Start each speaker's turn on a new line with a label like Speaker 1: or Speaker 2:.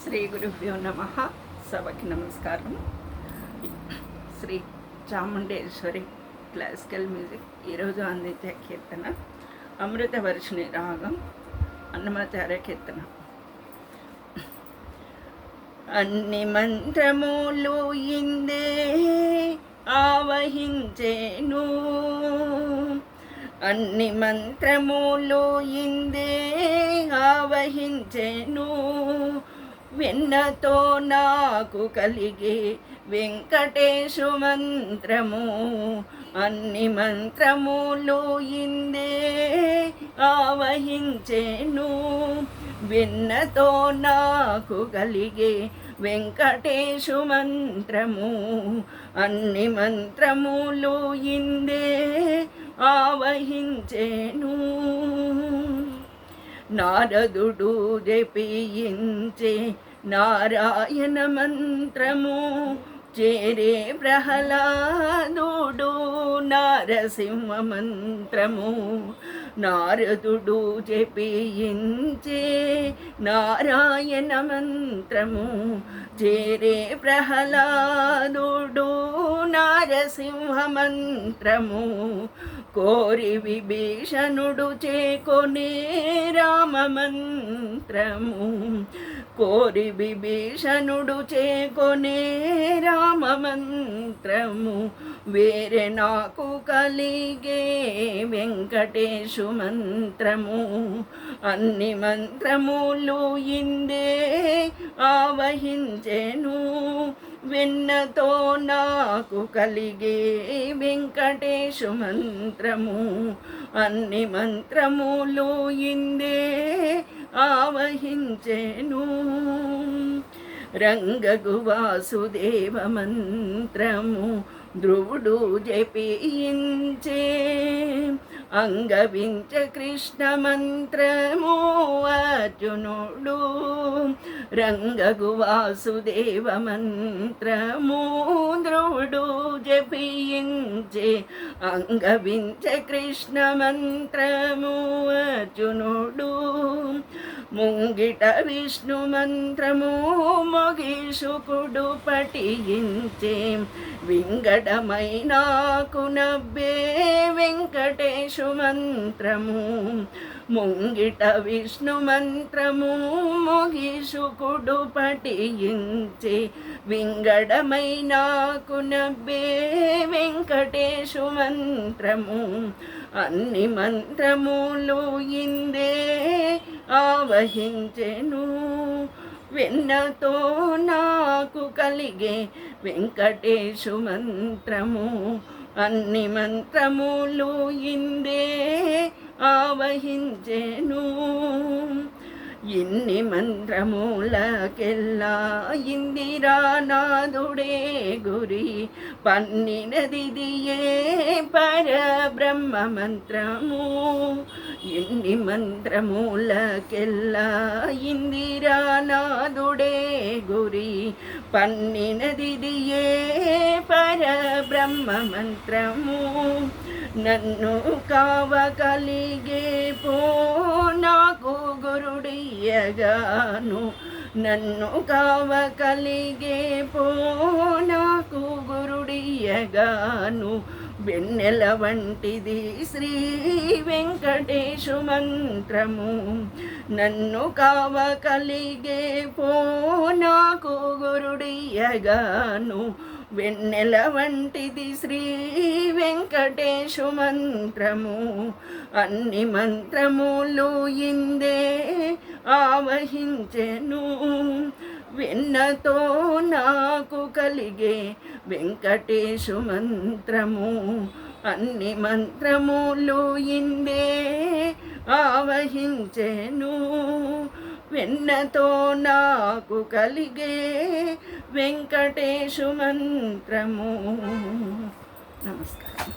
Speaker 1: శ్రీ గురుభ్యో నమః. సభకి నమస్కారం. శ్రీ చాముండేశ్వరి క్లాసికల్ మ్యూజిక్ ఈరోజు అందించే కీర్తన అమృతవర్షిణి రాగం అన్నమాచార్య కీర్తన. అన్ని మంత్రములు ఇందే ఆవహించేను, అన్ని మంత్రములు ఇందే ఆవహించెను, వెన్నతో నాకు కలిగే వెంకటేశు మంత్రము. అన్ని మంత్రములు ఇందే ఆవహించెను, వెన్నతో నాకు కలిగే వెంకటేశు మంత్రము. అన్ని మంత్రములు ఇందే ఆవహించెను. నారదుడు జపించే నారాయణ మంత్రము, చేరే ప్రహ్లాదుడు నారసింహ మంత్రము. నారదుడు జపించే నారాయణ మంత్రము, చేరే ప్రహ్లాదుడు నారసింహ మంత్రము. కోరి విభీషణుడు చేకొనే రామ మంత్రము, కోరి విభీషణుడు చేకొనే రామ మంత్రము. వేరే నాకు కలిగే వెంకటేశు మంత్రము. అన్ని మంత్రములు ఇందే ఆవహించెను, వెన్నతో నాకు కలిగే వెంకటేశు మంత్రము. అన్ని మంత్రములు ఇందే ఆవహించెను. రంగగు వాసుదేవ మంత్రము ధ్రువుడు జపించే, అంగవించ కృష్ణ మంత్రము అర్జునుడు. రంగగు వాసుదేవ మంత్రము ధ్రువుడు జపించే, అంగవించ కృష్ణ మంత్రము అర్జునుడు. ముంగిట విష్ణు మంత్రము మొగిషుకుడు పఠించే, వింగడమైనాకు నవ్వే వెంకటేశు మంత్రము. ముంగిట విష్ణు మంత్రము మొగిషుకుడు పఠించే, వింగడమైనాకు నవ్వే వెంకటేశు మంత్రము. అన్ని మంత్రములు ఇందే ఆవహించెను, వెన్నతో నాకు కలిగే వెంకటేశు మంత్రము. అన్ని మంత్రములు ఇందే ఆవహించెను. ఇన్ని మంత్రములకెల్లా ఇందిరానాథుడే గురి, పన్నినదిదియే పరబ్రహ్మ మంత్రము. ఇన్ని మంత్రములకెల్లా ఇందిరానాథుడే గురి, పన్నినదిదియే పరబ్రహ్మ మంత్రము. నన్ను కావగలిగే పో నాకు గురుడియగాను, నన్ను కావగలిగే పో నాకు గురుడియగాను. వెన్నెల వంటిది శ్రీ వెంకటేశు మంత్రము, నన్ను కావగలిగే పో నాకు గురుడియగాను. వెన్నెల వంటిది శ్రీ వెంకటేశు మంత్రము. అన్ని మంత్రములు ఇందే ఆవహించెను, వెన్నతో నాకు కలిగే వెంకటేశు మంత్రము. అన్ని మంత్రములు ఇందే ఆవహించెను, వెన్నతో నాకు కలిగే వెంకటేశు మంత్రము. నమస్కారం.